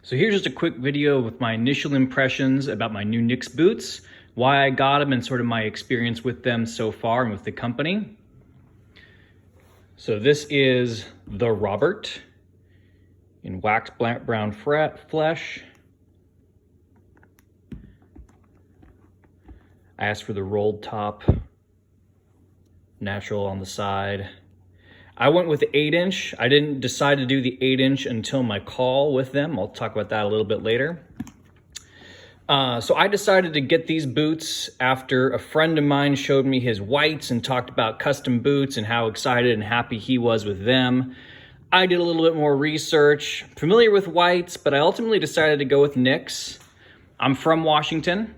So here's just a quick video with my initial impressions about my new Knicks boots, why I got them, and sort of my experience with them so far and with the company. So this is the Robert in wax brown flesh. I asked for the rolled top, natural on the side. I went with the 8-inch. I didn't decide to do the 8-inch until my call with them. I'll talk about that a little bit later. So I decided to get these boots after a friend of mine showed me his whites and talked about custom boots and how excited and happy he was with them. I did a little bit more research, familiar with whites, but I ultimately decided to go with Knicks. I'm from Washington,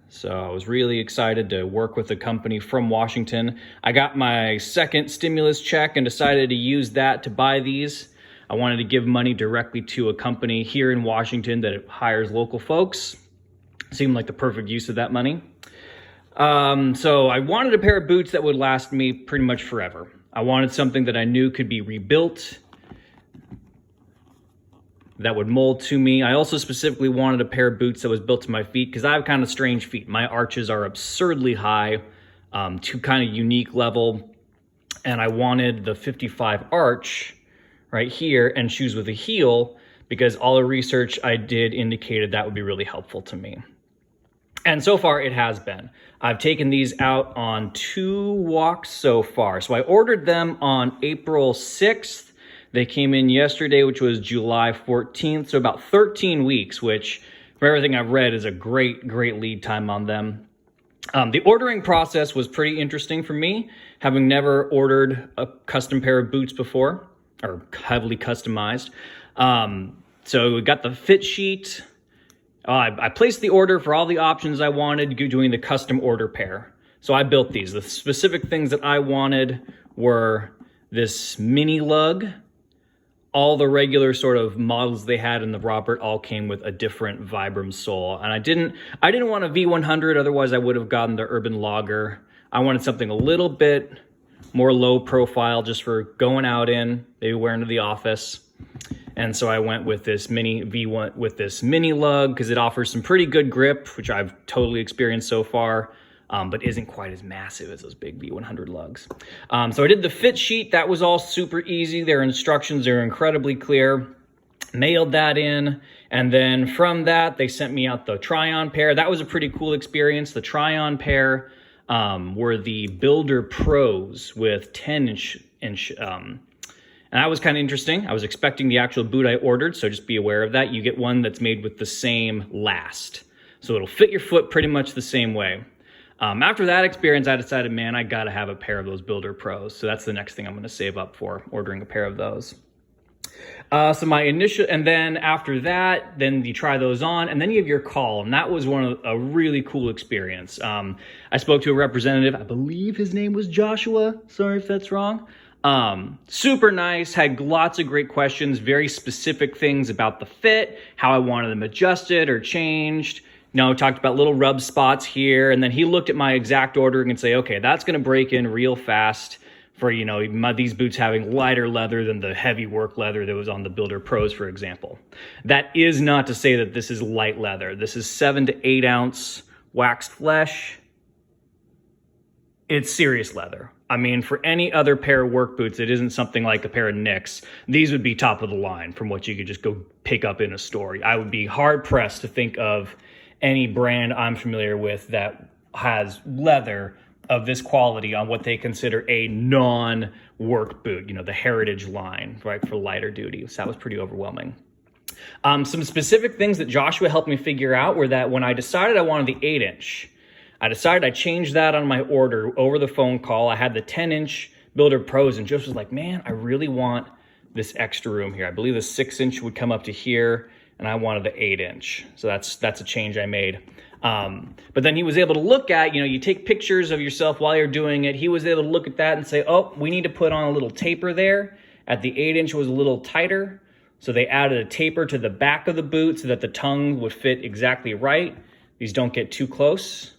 so I was really excited to work with a company from Washington. I got my second stimulus check and decided to use that to buy these. I wanted to give money directly to a company here in Washington that hires local folks. Seemed like the perfect use of that money. So I wanted a pair of boots that would last me pretty much forever. I wanted something that I knew could be rebuilt, that would mold to me. I also specifically wanted a pair of boots that was built to my feet because I have kind of strange feet. My arches are absurdly high to kind of unique level. And I wanted the 55 arch right here and shoes with a heel because all the research I did indicated that would be really helpful to me. And so far it has been. I've taken these out on 2 walks so far. So I ordered them on April 6th. They came in yesterday, which was July 14th. So about 13 weeks, which from everything I've read is a great lead time on them. The ordering process was pretty interesting for me, having never ordered a custom pair of boots before, or heavily customized. So we got the fit sheet. I placed the order for all the options I wanted, doing the custom order pair. So I built these. The specific things that I wanted were this mini lug. All the regular sort of models they had in the Robert all came with a different Vibram sole. And I didn't want a V100, otherwise I would have gotten the Urban Logger. I wanted something a little bit more low profile just for going out in, maybe wearing to the office. And so I went with this mini V1 with this mini lug because it offers some pretty good grip, which I've totally experienced so far, but isn't quite as massive as those big V100 lugs. So I did the fit sheet. That was all super easy. Their instructions are incredibly clear. Mailed that in. And then from that, they sent me out the try-on pair. That was a pretty cool experience. The try-on pair were the Builder Pros with 10-inch. And that was kind of interesting. I was expecting the actual boot I ordered, so just be aware of that. You get one that's made with the same last. So it'll fit your foot pretty much the same way. After that experience, I decided, man, I gotta have a pair of those Builder Pros. So that's the next thing I'm gonna save up for, ordering a pair of those. So my initial, and then after that, then you try those on, and then you have your call, and that was a really cool experience. I spoke to a representative, I believe his name was Joshua, sorry if that's wrong. Super nice, had lots of great questions, very specific things about the fit, how I wanted them adjusted or changed. Talked about little rub spots here, and then he looked at my exact ordering and say, okay, that's gonna break in real fast for, these boots having lighter leather than the heavy work leather that was on the Builder Pros, for example. That is not to say that this is light leather. This is 7 to 8 ounce waxed flesh. It's serious leather. I mean, for any other pair of work boots, it isn't something like a pair of Knicks. These would be top of the line from what you could just go pick up in a store. I would be hard pressed to think of any brand I'm familiar with that has leather of this quality on what they consider a non-work boot, the Heritage line, right, for lighter duty. So that was pretty overwhelming. Some specific things that Joshua helped me figure out were that when I decided I wanted the 8-inch, I changed that on my order over the phone call. I had the 10-inch Builder Pros, and Josh was like, man, I really want this extra room here. I believe the 6-inch would come up to here, and I wanted the 8-inch. So that's a change I made. But then he was able to look at, you take pictures of yourself while you're doing it. He was able to look at that and say, oh, we need to put on a little taper there. At the 8-inch was a little tighter. So they added a taper to the back of the boot so that the tongue would fit exactly right. These don't get too close.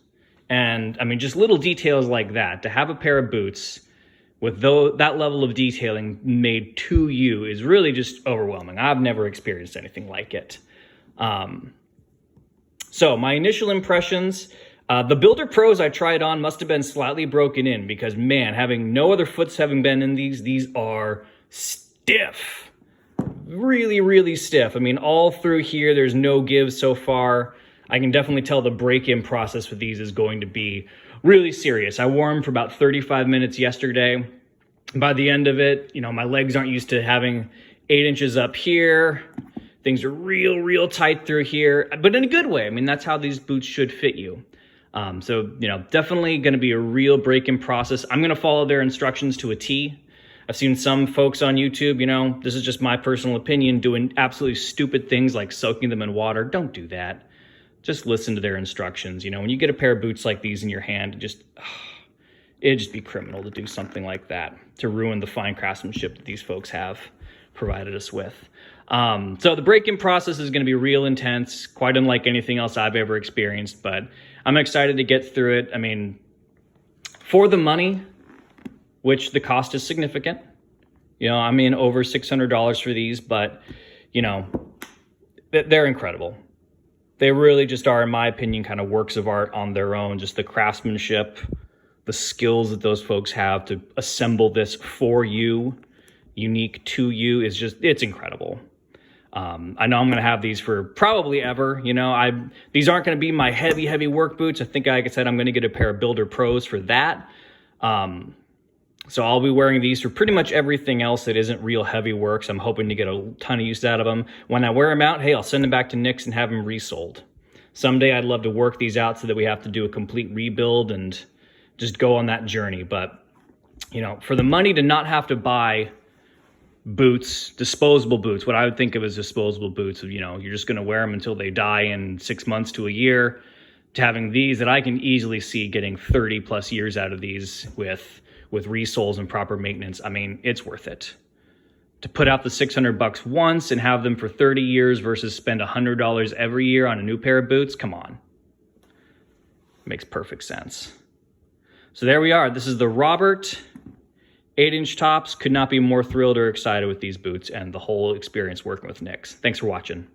And I mean, just little details like that. To have a pair of boots with that level of detailing made to you is really just overwhelming. I've never experienced anything like it. So my initial impressions, the Builder Pros I tried on must have been slightly broken in because, man, having no other foots having been in these are stiff. Really, really stiff. I mean, all through here, there's no give so far. I can definitely tell the break-in process with these is going to be really serious. I wore them for about 35 minutes yesterday. By the end of it, you know, my legs aren't used to having 8 inches up here. Things are real tight through here, but in a good way. I mean, that's how these boots should fit you. So, you know, definitely going to be a real break-in process. I'm going to follow their instructions to a T. I've seen some folks on YouTube, you know, this is just my personal opinion, doing absolutely stupid things like soaking them in water. Don't do that. Just listen to their instructions. You know, when you get a pair of boots like these in your hand, it'd just be criminal to do something like that, to ruin the fine craftsmanship that these folks have provided us with. So the break-in process is going to be real intense, quite unlike anything else I've ever experienced, but I'm excited to get through it. I mean, for the money, which the cost is significant, you know, I'm in over $600 for these, but, you know, they're incredible. They really just are, in my opinion, kind of works of art on their own. Just the craftsmanship, the skills that those folks have to assemble this for you, unique to you, is just, it's incredible. I know I'm going to have these for probably ever. You know, these aren't going to be my heavy work boots. I think, like I said, I'm going to get a pair of Builder Pros for that. So I'll be wearing these for pretty much everything else that isn't real heavy work. So I'm hoping to get a ton of use out of them. When I wear them out, hey, I'll send them back to Nick's and have them resold. Someday I'd love to work these out so that we have to do a complete rebuild and just go on that journey. But, you know, for the money to not have to buy boots, disposable boots, what I would think of as disposable boots, you know, you're just going to wear them until they die in 6 months to a year, to having these that I can easily see getting 30 plus years out of these with resoles and proper maintenance. I mean, it's worth it. To put out the $600 once and have them for 30 years versus spend $100 every year on a new pair of boots, come on. Makes perfect sense. So there we are. This is the Robert 8-inch tops. Could not be more thrilled or excited with these boots and the whole experience working with Nick's. Thanks for watching.